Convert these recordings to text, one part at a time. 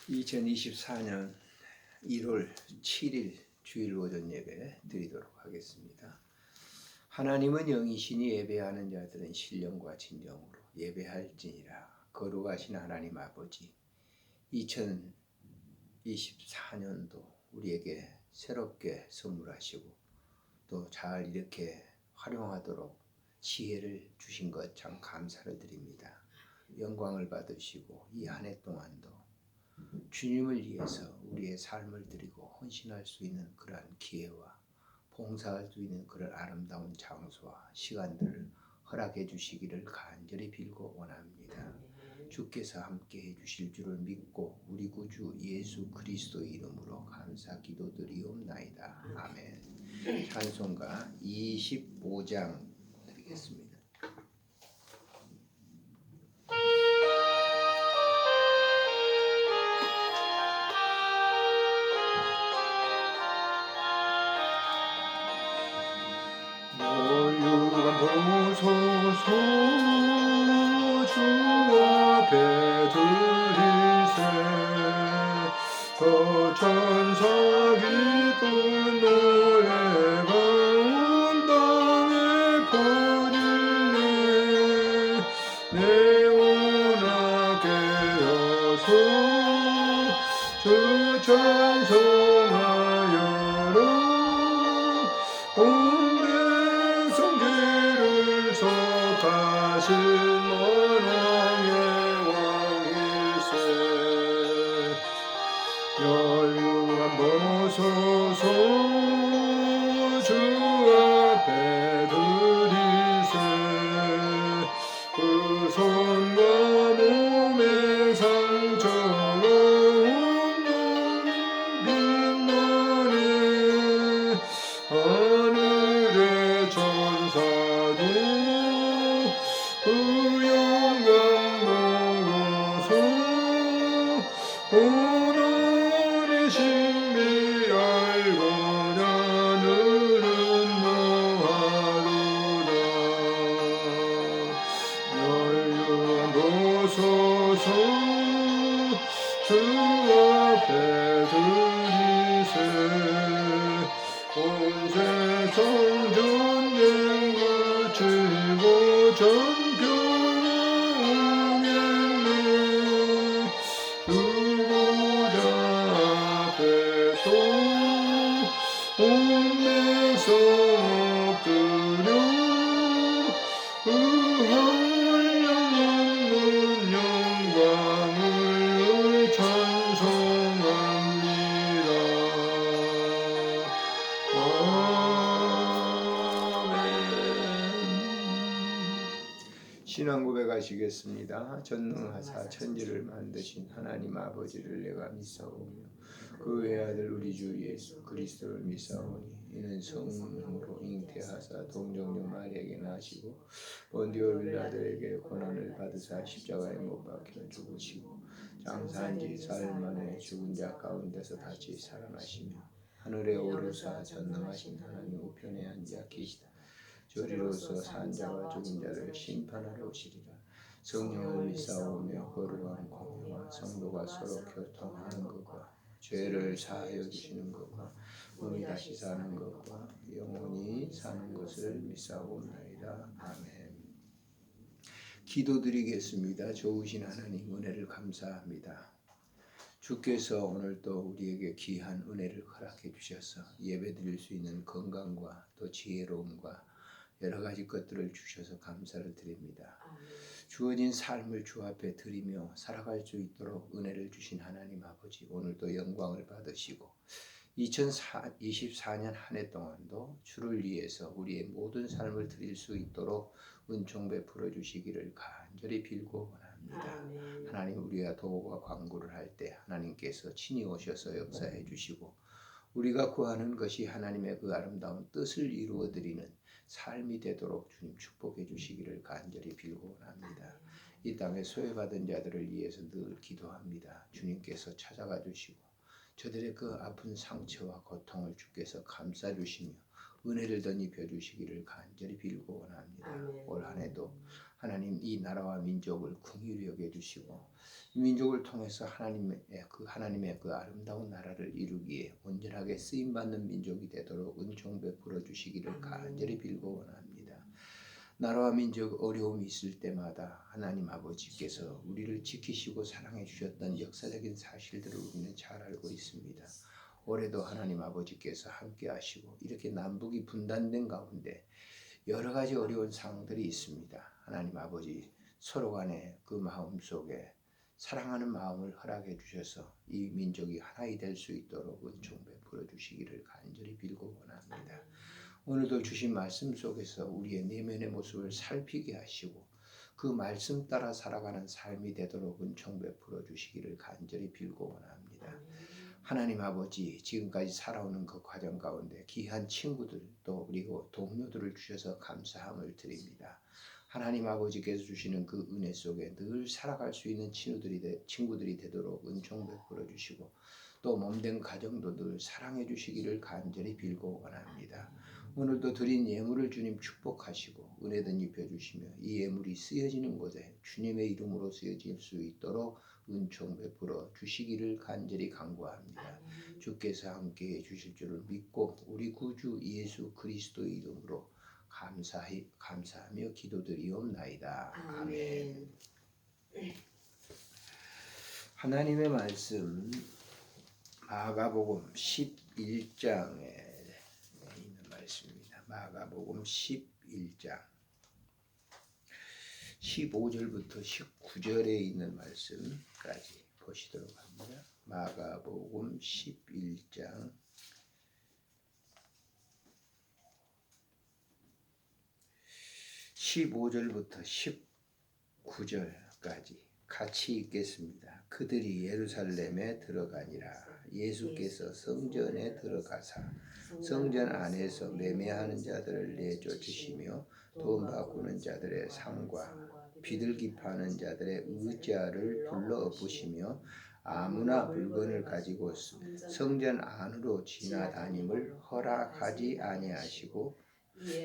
2024년 1월 7일 주일 오전 예배 드리도록 하겠습니다. 하나님은 영이시니 예배하는 자들은 신령과 진정으로 예배할지니라. 거룩하신 하나님 아버지, 2024년도 우리에게 새롭게 선물하시고 또 잘 이렇게 활용하도록 지혜를 주신 것 참 감사를 드립니다. 영광을 받으시고 이 한 해 동안도 주님을 위해서 우리의 삶을 드리고 헌신할 수 있는 그러한 기회와 봉사할 수 있는 그런 아름다운 장소와 시간들을 허락해 주시기를 간절히 빌고 원합니다. 주께서 함께 해 주실 줄을 믿고 우리 구주 예수 그리스도의 이름으로 감사 기도드리옵나이다. 아멘. 찬송가 25장 드리겠습니다. 보소서 주 앞에 들리세 저 천사 기쁜 노래가 온 땅에 퍼질래 내 원하게 하소 주 찬송하여라 온 가신 만왕의 왕이세 열유한 보소서 주 앞에 드리세 그 손과 몸의 상처가 온몸 빛나네 하늘의 천사도 그 영광 보고서 오늘의 신비 알고자 하늘은 노하도다 열유한 보소서 주 앞에 드리세 온 세상 전쟁 그치고 전평오겠네 그보다 앞에서 온 백성 엎드려 그 한량없는 영광을 찬송합니다. 신앙 고백하시겠습니다. 전능하사 천지를 만드신 하나님 아버지를 내가 믿사오며 그 외아들 우리 주 예수 그리스도를 믿사오니 이는 성령으로 잉태하사 동정녀 마리아에게 나시고 본디오 빌라도에게 고난을 받으사 십자가에 못 박혀 죽으시고 장사한 지 사흘 만에 죽은 자 가운데서 다시 살아나시며 하늘에 오르사 전능하신 하나님 우편에 앉아 계시다. 저리로서 산 자와 죽은 자를 심판하러 오시리라. 성령을 믿사오며 거룩한 공회와 성도가 서로 교통하는 것과 죄를 사하여 주시는 것과 몸이 다시 사는 것과 영원히 사는 것을 믿사옵나이다. 아멘. 기도드리겠습니다. 좋으신 하나님 은혜를 감사합니다. 주께서 오늘도 우리에게 귀한 은혜를 허락해 주셔서 예배드릴 수 있는 건강과 또 지혜로움과 여러 가지 것들을 주셔서 감사를 드립니다. 주어진 삶을 주 앞에 드리며 살아갈 수 있도록 은혜를 주신 하나님 아버지 오늘도 영광을 받으시고 2024년 한 해 동안도 주를 위해서 우리의 모든 삶을 드릴 수 있도록 은총 베풀어 주시기를 간절히 빌고 원합니다. 하나님 우리가 도구와 광고를 할 때 하나님께서 친히 오셔서 역사해 주시고 우리가 구하는 것이 하나님의 그 아름다운 뜻을 이루어 드리는 삶이 되도록 주님 축복해 주시기를 간절히 빌고 원합니다. 이 땅에 소외받은 자들을 위해서 늘 기도합니다. 주님께서 찾아가 주시고 저들의 그 아픈 상처와 고통을 주께서 감싸 주시며 은혜를 덧입혀 주시기를 간절히 빌고 원합니다. 올 한 해도 하나님 이 나라와 민족을 긍휼히 여겨 주시고 이 민족을 통해서 하나님의 그 아름다운 나라를 이루기에 온전하게 쓰임 받는 민족이 되도록 은총 베풀어 주시기를 간절히 빌고 원합니다. 나라와 민족 어려움이 있을 때마다 하나님 아버지께서 우리를 지키시고 사랑해 주셨던 역사적인 사실들을 우리는 잘 알고 있습니다. 올해도 하나님 아버지께서 함께 하시고 이렇게 남북이 분단된 가운데 여러 가지 어려운 상황들이 있습니다. 하나님 아버지 서로 간에 그 마음 속에 사랑하는 마음을 허락해 주셔서 이 민족이 하나이 될 수 있도록 은총 베풀어 주시기를 간절히 빌고 원합니다. 오늘도 주신 말씀 속에서 우리의 내면의 모습을 살피게 하시고 그 말씀 따라 살아가는 삶이 되도록 은총 베풀어 주시기를 간절히 빌고 원합니다. 하나님 아버지 지금까지 살아오는 그 과정 가운데 귀한 친구들 또 그리고 동료들을 주셔서 감사함을 드립니다. 하나님 아버지께서 주시는 그 은혜 속에 늘 살아갈 수 있는 친구들이 되도록 은총 베풀어 주시고 또 몸된 가정도 늘 사랑해 주시기를 간절히 빌고 원합니다. 오늘도 드린 예물을 주님 축복하시고 은혜든 입혀주시며 이 예물이 쓰여지는 곳에 주님의 이름으로 쓰여질 수 있도록 은총 베풀어 주시기를 간절히 간구합니다. 주께서 함께해 주실 줄을 믿고 우리 구주 예수 그리스도의 이름으로 감사하며 기도드리옵나이다. 아멘. 하나님의 말씀 마가복음 11장에 있는 말씀입니다. 마가복음 11장 15절부터 19절에 있는 말씀까지 보시도록 합니다. 마가복음 11장 15절부터 19절까지 같이 읽겠습니다. 그들이 예루살렘에 들어가니라. 예수께서 성전에 들어가사 성전 안에서 매매하는 자들을 내쫓으시며 돈 바꾸는 자들의 상과 비둘기 파는 자들의 의자를 불러 엎으시며 아무나 물건을 가지고 성전 안으로 지나다님을 허락하지 아니하시고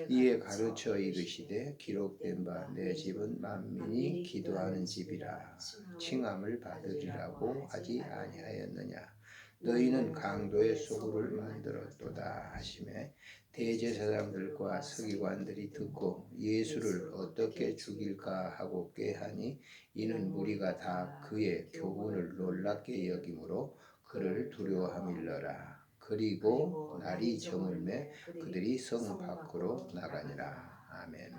이에 가르쳐 이르시되 기록된 바 내 집은 만민이 기도하는 집이라 칭함을 받으리라고 하지 아니하였느냐. 너희는 강도의 소굴을 만들었도다 하시매 대제사장들과 서기관들이 듣고 예수를 어떻게 죽일까 하고 꾀하니 이는 무리가 다 그의 교훈을 놀랍게 여김으로 그를 두려워함일러라. 그리고 날이 저물매 그들이 성 밖으로 나가니라. 아멘.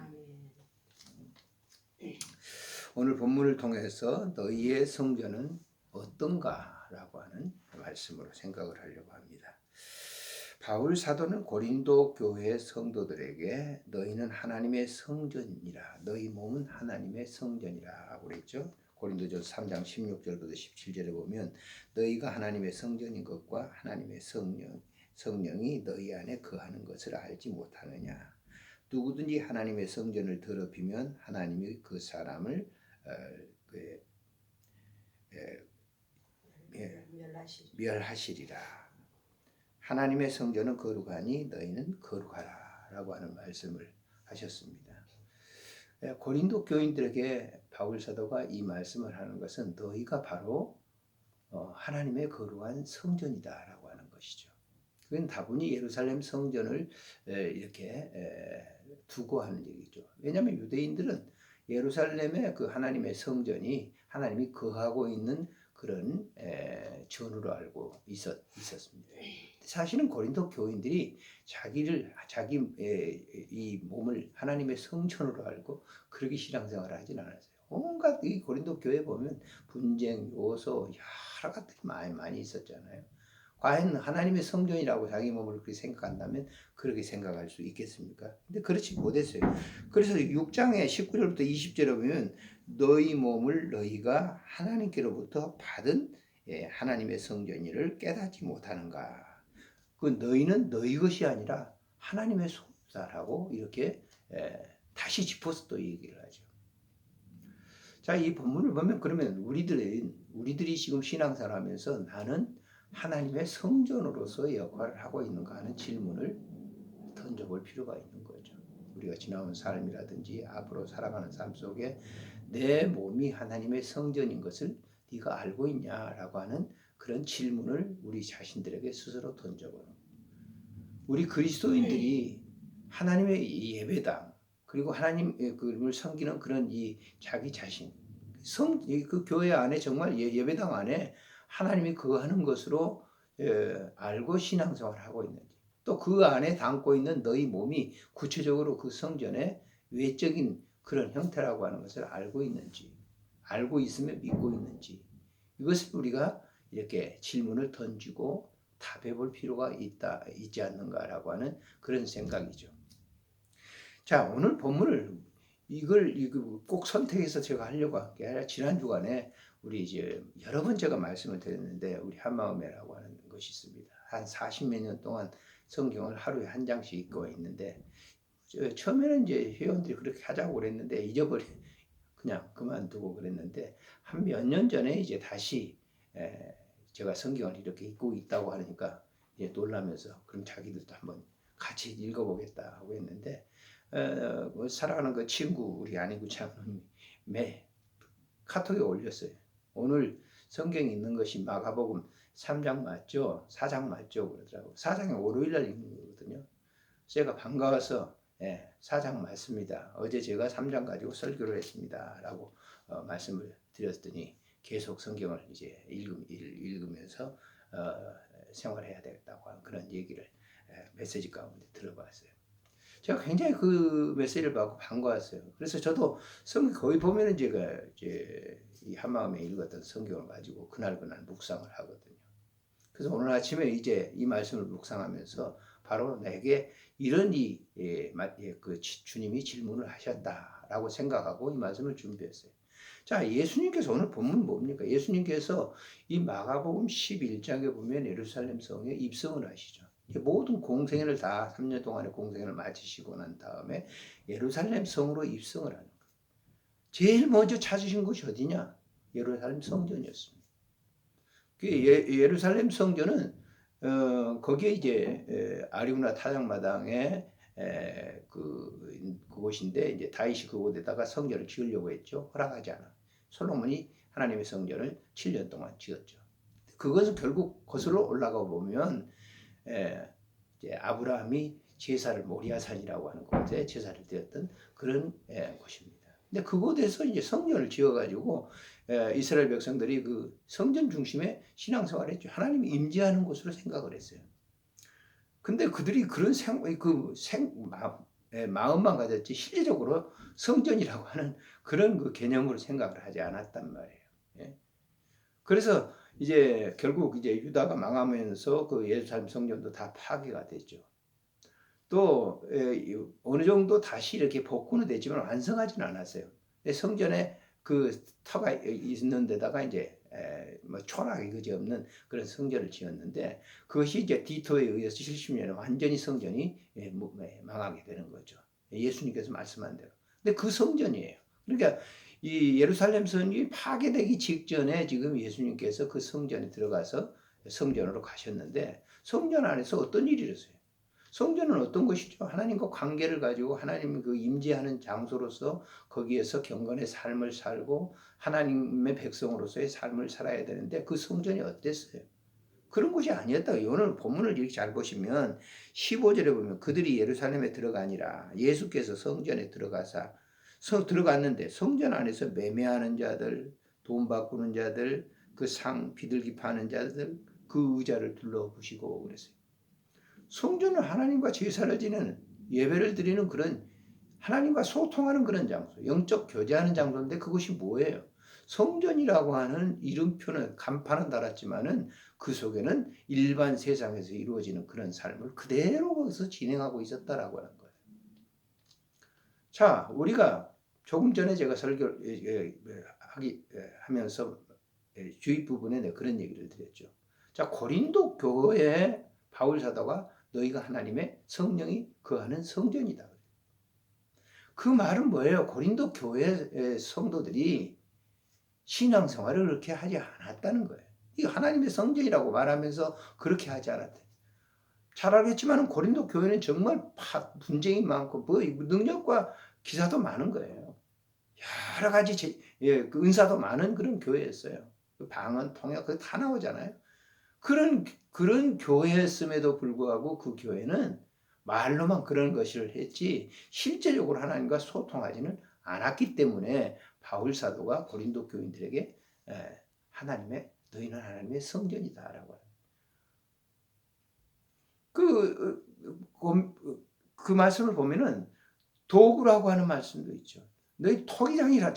오늘 본문을 통해서 너희의 성전은 어떤가? 라고 하는 말씀으로 생각을 하려고 합니다. 바울 사도는 고린도 교회 성도들에게 너희는 하나님의 성전이라 너희 몸은 하나님의 성전이라 그랬죠. 고린도전서 3장 16절부터 17절에 보면 너희가 하나님의 성전인 것과 하나님의 성령이 너희 안에 거하는 것을 알지 못하느냐. 누구든지 하나님의 성전을 더럽히면 하나님이 그 사람을 멸하시리라. 하나님의 성전은 거룩하니 너희는 거룩하라 라고 하는 말씀을 하셨습니다. 고린도 교인들에게 바울 사도가 이 말씀을 하는 것은 너희가 바로 하나님의 거룩한 성전이다 라고 하는 것이죠. 그건 다분히 예루살렘 성전을 이렇게 두고 하는 얘기죠. 왜냐하면 유대인들은 예루살렘의 그 하나님의 성전이 하나님이 거하고 있는 그런 전으로 알고 있었습니다. 사실은 고린도 교인들이 자기 이 몸을 하나님의 성전으로 알고 그렇게 신앙생활을 하진 않았어요. 온갖 이 고린도 교회 보면 분쟁, 요소 여러 가지들이 많이 있었잖아요. 과연 하나님의 성전이라고 자기 몸을 그렇게 생각한다면 그렇게 생각할 수 있겠습니까? 근데 그렇지 못했어요. 그래서 6장의 19절부터 20절에 보면 너희 몸을 너희가 하나님께로부터 받은 하나님의 성전이를 깨닫지 못하는가. 그 너희는 너희 것이 아니라 하나님의 소유다라고 이렇게 다시 짚어서 또 얘기를 하죠. 자, 이 본문을 보면 그러면 우리들이 지금 신앙생활하면서 나는 하나님의 성전으로서 역할을 하고 있는가 하는 질문을 던져볼 필요가 있는 거죠. 우리가 지나온 삶이라든지 앞으로 살아가는 삶 속에 내 몸이 하나님의 성전인 것을 네가 알고 있냐라고 하는 그런 질문을 우리 자신들에게 스스로 던져보는 거예요. 우리 그리스도인들이 하나님의 예배당 그리고 하나님을 섬기는 그런 이 자기 자신 그 교회 안에 정말 예배당 안에 하나님이 그거 하는 것으로 알고 신앙생활을 하고 있는지 또 그 안에 담고 있는 너희 몸이 구체적으로 그 성전의 외적인 그런 형태라고 하는 것을 알고 있는지 알고 있으면 믿고 있는지 이것을 우리가 이렇게 질문을 던지고 답해 볼 필요가 있지 않는가라고 하는 그런 생각이죠. 자, 오늘 본문을 이걸 꼭 선택해서 제가 하려고 한 게 아니라 지난 주간에 우리 이제 여러 번 제가 말씀을 드렸는데 우리 한마음회라고 하는 것이 있습니다. 한 40몇 년 동안 성경을 하루에 한 장씩 읽고 있는데 처음에는 이제 회원들이 그렇게 하자고 그랬는데 그냥 그만두고 그랬는데 한 몇 년 전에 이제 다시 제가 성경을 이렇게 읽고 있다고 하니까 이제 놀라면서 그럼 자기들도 한번 같이 읽어보겠다 하고 했는데 사랑하는 그 친구 우리 안희구 장로님이 매 카톡에 올렸어요. 오늘 성경에 있는 것이 마가복음 3장 맞죠? 4장 맞죠? 그러더라고. 4장이 월요일날 읽는 거거든요. 제가 반가워서 4장 맞습니다. 어제 제가 3장 가지고 설교를 했습니다. 라고 말씀을 드렸더니 계속 성경을 이제 읽으면서 생활해야 되겠다고 하는 그런 얘기를 메시지 가운데 들어봤어요. 제가 굉장히 그 메시지를 받고 반가웠어요. 그래서 저도 성경 거의 보면은 제가 이제 이 한마음에 읽었던 성경을 가지고 그날 묵상을 하거든요. 그래서 오늘 아침에 이제 이 말씀을 묵상하면서 바로 내게 이런 그 주님이 질문을 하셨다라고 생각하고 이 말씀을 준비했어요. 자, 예수님께서 오늘 본문 뭡니까? 예수님께서 이 마가복음 11장에 보면 예루살렘 성에 입성을 하시죠. 모든 공생애를 다 3년 동안의 공생애를 마치시고 난 다음에 예루살렘 성으로 입성을 하는 거예요. 제일 먼저 찾으신 곳이 어디냐? 예루살렘 성전이었습니다. 예루살렘 성전은 거기에 이제 아리우나 타작마당에 그곳인데 이제 다윗이 그곳에다가 성전을 지으려고 했죠. 허락하지 않아. 솔로몬이 하나님의 성전을 7년 동안 지었죠. 그것은 결국 거슬러 올라가 보면 이제 아브라함이 제사를 모리아산이라고 하는 곳에 제사를 드렸던 그런 곳입니다. 근데 그곳에서 이제 성전을 지어가지고 이스라엘 백성들이 그 성전 중심의 신앙생활을 했죠. 하나님이 임재하는 곳으로 생각을 했어요. 근데 그들이 그런 마음만 가졌지 실제적으로 성전이라고 하는 그런 그 개념으로 생각을 하지 않았단 말이에요. 예? 그래서 이제 결국 이제 유다가 망하면서 그 예루살렘 성전도 다 파괴가 됐죠. 또 어느 정도 다시 이렇게 복구는 됐지만 완성하지는 않았어요. 성전에 그 터가 있는 데다가 이제 뭐 초락이 그지없는 그런 성전을 지었는데 그것이 이제 디토에 의해서 70년에 완전히 성전이 망하게 되는 거죠. 예수님께서 말씀한 대로. 근데 그 성전이에요. 그러니까 이 예루살렘 성이 파괴되기 직전에 지금 예수님께서 그 성전에 들어가서 성전으로 가셨는데 성전 안에서 어떤 일이 일어났어요? 성전은 어떤 것이죠? 하나님과 관계를 가지고 하나님 그 임재하는 장소로서 거기에서 경건의 삶을 살고 하나님의 백성으로서의 삶을 살아야 되는데 그 성전이 어땠어요? 그런 곳이 아니었다고. 오늘 본문을 이렇게 잘 보시면 15절에 보면 그들이 예루살렘에 들어가니라 예수께서 성전에 들어갔는데 성전 안에서 매매하는 자들, 돈 바꾸는 자들, 그 비둘기 파는 자들 그 의자를 둘러보시고 그랬어요. 성전은 하나님과 제사를 지내는 예배를 드리는 그런 하나님과 소통하는 그런 장소, 영적 교제하는 장소인데 그것이 뭐예요? 성전이라고 하는 이름표는 간판은 달았지만은 그 속에는 일반 세상에서 이루어지는 그런 삶을 그대로 거기서 진행하고 있었다라고 하는 거예요. 자, 우리가 조금 전에 제가 하면서 주입 부분에 그런 얘기를 드렸죠. 자, 고린도 교회 바울 사도가 너희가 하나님의 성령이 거하는 성전이다. 그 말은 뭐예요? 고린도 교회 성도들이 신앙생활을 그렇게 하지 않았다는 거예요. 이거 하나님의 성전이라고 말하면서 그렇게 하지 않았다. 잘 알겠지만 고린도 교회는 정말 분쟁이 많고 뭐 능력과 기사도 많은 거예요. 여러 가지 그 은사도 많은 그런 교회였어요. 방언, 통역 그거 다 나오잖아요. 그런 교회였음에도 불구하고 그 교회는 말로만 그런 것을 했지 실제적으로 하나님과 소통하지는 않았기 때문에 바울 사도가 고린도 교인들에게 너희는 하나님의 성전이다라고 해요. 그 말씀을 보면은 도구라고 하는 말씀도 있죠. 너희 토기장이라,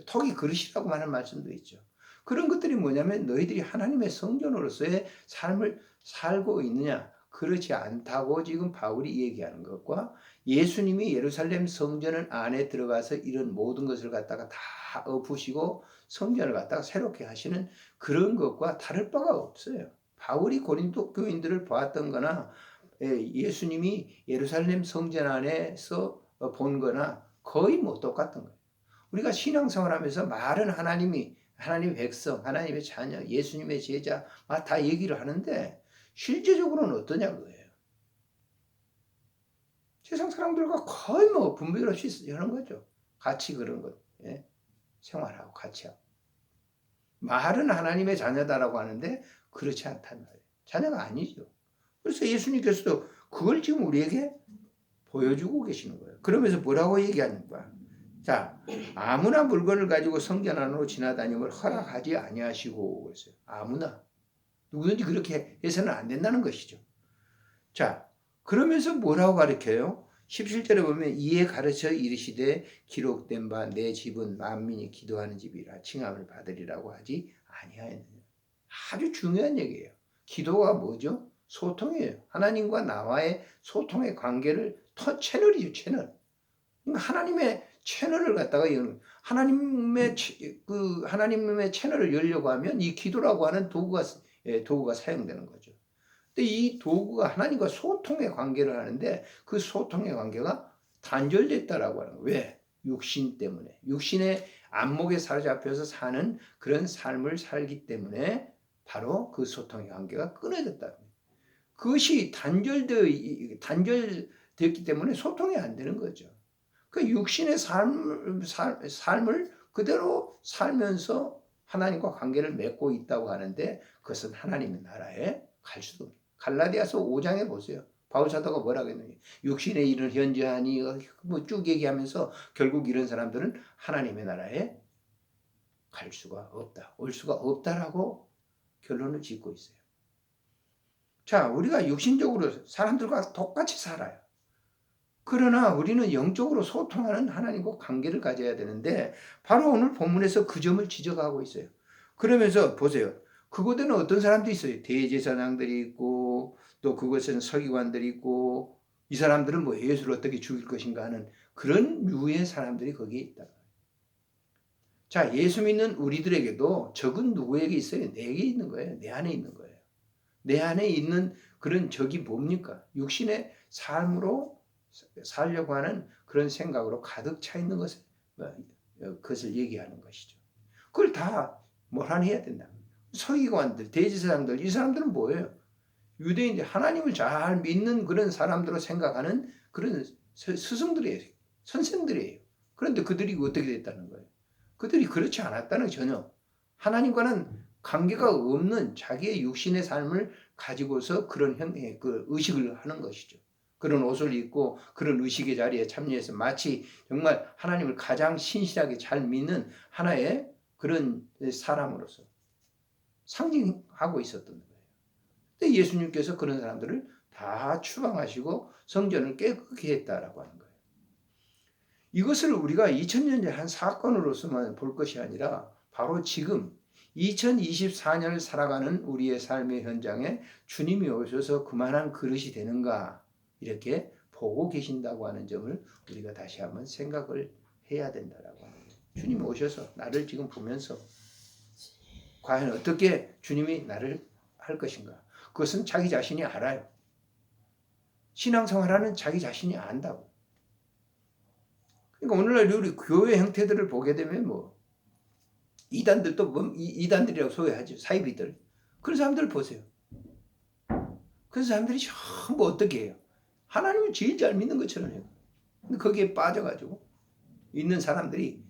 토기 그릇이라고 하는 말씀도 있죠. 그런 것들이 뭐냐면 너희들이 하나님의 성전으로서의 삶을 살고 있느냐, 그렇지 않다고 지금 바울이 얘기하는 것과 예수님이 예루살렘 성전 안에 들어가서 이런 모든 것을 갖다가 다 엎으시고 성전을 갖다가 새롭게 하시는 그런 것과 다를 바가 없어요. 바울이 고린도 교인들을 보았던 거나 예수님이 예루살렘 성전 안에서 본 거나 거의 뭐 똑같은 거예요. 우리가 신앙생활 하면서 말은 하나님의 백성, 하나님의 자녀, 예수님의 제자 다 얘기를 하는데 실제적으로는 어떠냐 그거예요. 세상 사람들과 거의 뭐 분별 없이 하는 거죠. 같이 그런 것, 생활하고 같이 하고. 말은 하나님의 자녀다라고 하는데 그렇지 않단 말이에요. 자녀가 아니죠. 그래서 예수님께서도 그걸 지금 우리에게 보여주고 계시는 거예요. 그러면서 뭐라고 얘기하는 거야? 자, 아무나 물건을 가지고 성전 안으로 지나다님을 허락하지 아니하시고 그랬어요. 아무나. 누구든지 그렇게 해서는 안 된다는 것이죠. 자, 그러면서 뭐라고 가르쳐요? 17절에 보면 이에 가르쳐 이르시되 기록된 바 내 집은 만민이 기도하는 집이라 칭함을 받으리라고 하지 아니하였느냐. 아주 중요한 얘기예요. 기도가 뭐죠? 소통이에요. 하나님과 나와의 소통의 관계를 채널이죠, 채널. 하나님의 채널을 갖다가 하나님의 채널을 열려고 하면 이 기도라고 하는 도구가 사용되는 거죠. 근데 이 도구가 하나님과 소통의 관계를 하는데 그 소통의 관계가 단절됐다라고 하는 거예요. 왜? 육신 때문에. 육신의 안목에 사로잡혀서 사는 그런 삶을 살기 때문에 바로 그 소통의 관계가 끊어졌다. 그것이 단절되었기 때문에 소통이 안 되는 거죠. 그 육신의 삶을 그대로 살면서 하나님과 관계를 맺고 있다고 하는데 그것은 하나님의 나라에 갈 수도 없어요. 갈라디아서 5장에 보세요. 바울 사도가 뭐라고 했느냐. 육신의 일을 현저하니 뭐 쭉 얘기하면서 결국 이런 사람들은 하나님의 나라에 갈 수가 없다. 올 수가 없다라고 결론을 짓고 있어요. 자, 우리가 육신적으로 사람들과 똑같이 살아요. 그러나 우리는 영적으로 소통하는 하나님과 관계를 가져야 되는데 바로 오늘 본문에서 그 점을 지적하고 있어요. 그러면서 보세요. 그곳에는 어떤 사람들이 있어요. 대제사장들이 있고 또 그곳에는 서기관들이 있고 이 사람들은 뭐 예수를 어떻게 죽일 것인가 하는 그런 유의 사람들이 거기에 있다. 자, 예수 믿는 우리들에게도 적은 누구에게 있어요? 내게 있는 거예요. 내 안에 있는 거예요. 내 안에 있는 그런 적이 뭡니까? 육신의 삶으로 살려고 하는 그런 생각으로 가득 차 있는 그것을 얘기하는 것이죠. 그걸 다 몰아내야 된다. 서기관들, 대제사장들, 이 사람들은 뭐예요? 유대인들, 하나님을 잘 믿는 그런 사람들로 생각하는 그런 스승들이에요. 선생들이에요. 그런데 그들이 어떻게 됐다는 거예요? 그들이 그렇지 않았다는 전혀. 하나님과는 관계가 없는 자기의 육신의 삶을 가지고서 그런 그 의식을 하는 것이죠. 그런 옷을 입고 그런 의식의 자리에 참여해서 마치 정말 하나님을 가장 신실하게 잘 믿는 하나의 그런 사람으로서 상징하고 있었던 거예요. 근데 예수님께서 그런 사람들을 다 추방하시고 성전을 깨끗게 했다라고 하는 거예요. 이것을 우리가 2000년 전 한 사건으로서만 볼 것이 아니라 바로 지금 2024년을 살아가는 우리의 삶의 현장에 주님이 오셔서 그만한 그릇이 되는가 이렇게 보고 계신다고 하는 점을 우리가 다시 한번 생각을 해야 된다라고 하는 거예요. 주님이 오셔서 나를 지금 보면서 과연 어떻게 주님이 나를 할 것인가? 그것은 자기 자신이 알아요. 신앙생활하는 자기 자신이 안다고. 그러니까 오늘날 우리 교회 형태들을 보게 되면 뭐 이단들도 이단들이라고 소개하죠. 사이비들. 그런 사람들 보세요. 그래서 사람들이 전부 어떻게 해요? 하나님을 제일 잘 믿는 것처럼 해요. 근데 거기에 빠져가지고 있는 사람들이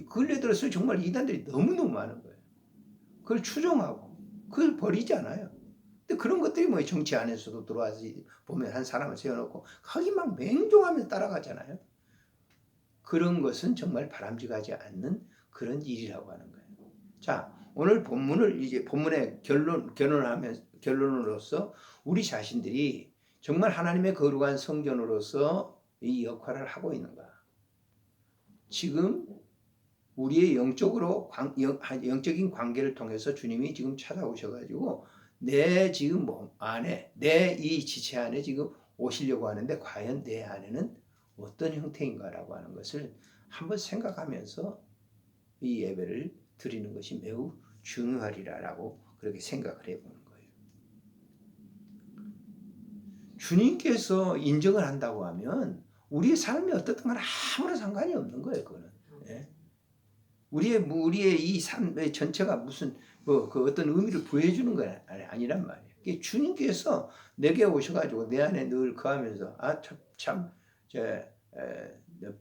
근래 들어서 정말 이단들이 너무너무 많은 거예요. 그걸 추종하고 그걸 버리지 않아요. 근데 그런 것들이 뭐 정치 안에서도 들어와서 보면 한 사람을 세워놓고 거기 막 맹종하면서 따라가잖아요. 그런 것은 정말 바람직하지 않는 그런 일이라고 하는 거예요. 자, 오늘 본문을 이제 본문의 결론으로서 우리 자신들이 정말 하나님의 거룩한 성전으로서 이 역할을 하고 있는가? 지금 우리의 영적인 관계를 통해서 주님이 지금 찾아오셔가지고 내 지금 몸 안에, 내 이 지체 안에 지금 오시려고 하는데 과연 내 안에는 어떤 형태인가라고 하는 것을 한번 생각하면서 이 예배를 드리는 것이 매우 중요하리라고 그렇게 생각을 해보는 거예요. 주님께서 인정을 한다고 하면 우리의 삶이 어떻든 간에 아무런 상관이 없는 거예요. 그거는. 예? 우리의 이 삶의 전체가 무슨 그 어떤 의미를 부여해주는 건 아니란 말이에요. 주님께서 내게 오셔가지고 내 안에 늘 거하면서 참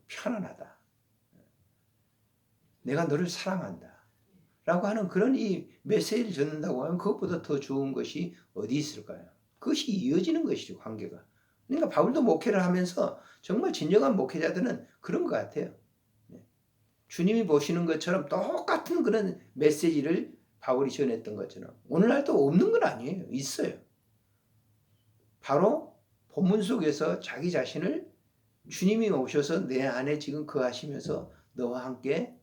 편안하다. 내가 너를 사랑한다. 라고 하는 그런 이 메시지를 듣는다고 하면 그것보다 더 좋은 것이 어디 있을까요? 그것이 이어지는 것이죠, 관계가. 그러니까 바울도 목회를 하면서 정말 진정한 목회자들은 그런 것 같아요. 주님이 보시는 것처럼 똑같은 그런 메시지를 바울이 전했던 것처럼 오늘날도 없는 건 아니에요. 있어요. 바로 본문 속에서 자기 자신을 주님이 오셔서 내 안에 지금 거하시면서 너와 함께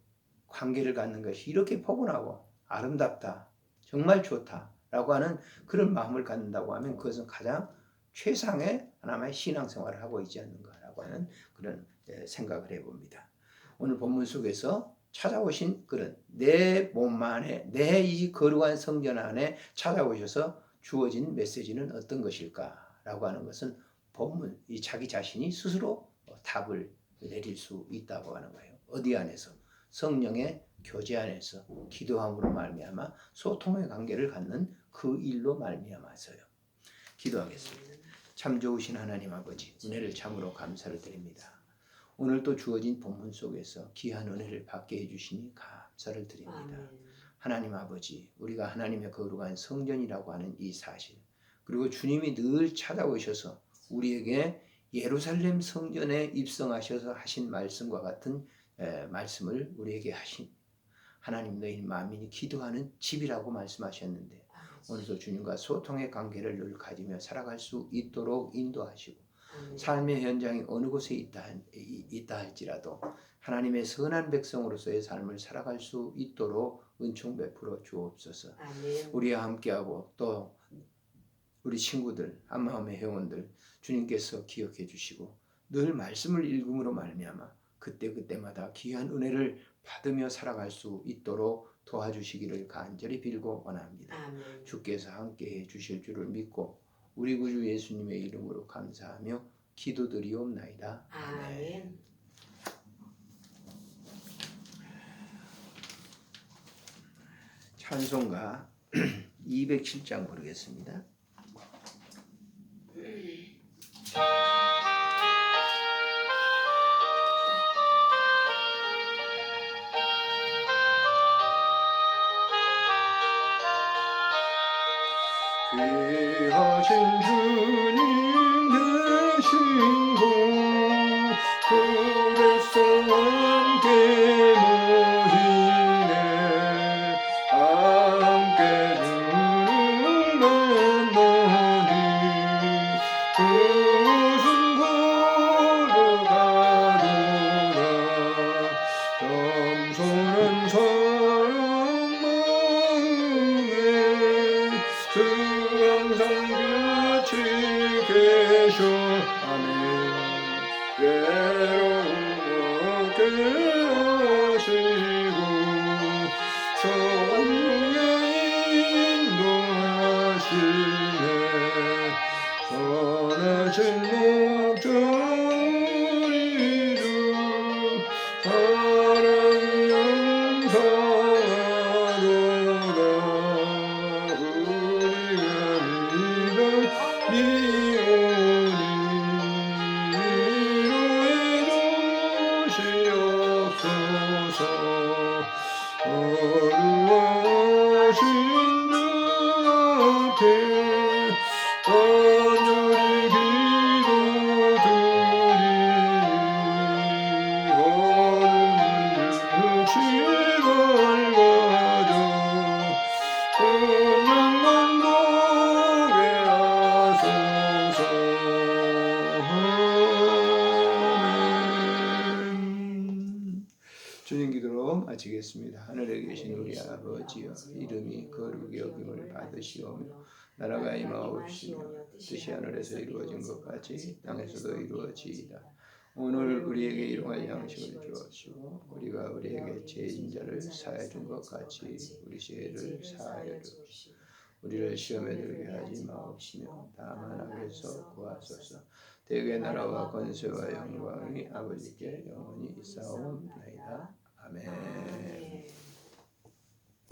관계를 갖는 것이 이렇게 포근하고 아름답다. 정말 좋다. 라고 하는 그런 마음을 갖는다고 하면 그것은 가장 최상의 하나님의 신앙생활을 하고 있지 않는가라고 하는 그런 생각을 해봅니다. 오늘 본문 속에서 찾아오신 그런 내 몸 안에 내 이 거룩한 성전 안에 찾아오셔서 주어진 메시지는 어떤 것일까라고 하는 것은 본문 이 자기 자신이 스스로 답을 내릴 수 있다고 하는 거예요. 어디 안에서? 성령의 교제 안에서 기도함으로 말미암아 소통의 관계를 갖는 그 일로 말미암아서요. 기도하겠습니다. 참 좋으신 하나님 아버지, 은혜를 참으로 감사를 드립니다. 오늘 또 주어진 본문 속에서 귀한 은혜를 받게 해주시니 감사를 드립니다. 아멘. 하나님 아버지, 우리가 하나님의 거룩한 성전이라고 하는 이 사실, 그리고 주님이 늘 찾아오셔서 우리에게 예루살렘 성전에 입성하셔서 하신 말씀과 같은 말씀을 우리에게 하신 하나님 너희 만민이 기도하는 집이라고 말씀하셨는데 오늘도 주님과 소통의 관계를 늘 가지며 살아갈 수 있도록 인도하시고 삶의 현장이 어느 곳에 있다 할지라도 하나님의 선한 백성으로서의 삶을 살아갈 수 있도록 은총 베풀어 주옵소서. 우리와 함께하고 또 우리 친구들, 한마음의 회원들 주님께서 기억해 주시고 늘 말씀을 읽음으로 말미암아 그때마다 귀한 은혜를 받으며 살아갈 수 있도록 도와주시기를 간절히 빌고 원합니다. 아멘. 주께서 함께해 주실 줄을 믿고 우리 구주 예수님의 이름으로 감사하며 기도드리옵나이다. 아멘. 찬송가 207장 부르겠습니다. 귀하신 주님 계신 곳 그래서 함께 모이네 함께 주를 만나니 그곳은 걸어가도다 겸손한 사람 마음에 항상 같이 계셔 아멘 괴로움을 깨하시고 성령의 인도하시네 선하신 목자이루 사랑이 영상하도다 기도드리옵나이다. 하늘에 계신 우리 아버지여, 이름이 거룩히 여김을 받으시오며 나라가 임하옵시며 뜻이 하늘에서 이루어진 것 같이 땅에서도 이루어지이다. 오늘 우리에게 일용할 양식을 주옵시고 우리가 우리에게 죄인 자를 사하여 준 것 같이 우리 죄를 사하여 주옵시고 우리를 시험에 들게 하지 마옵시며 다만 악에서 구하소서. 대개 나라와 권세와 영광이 아버지께 영원히 있사옵나이다. 아멘.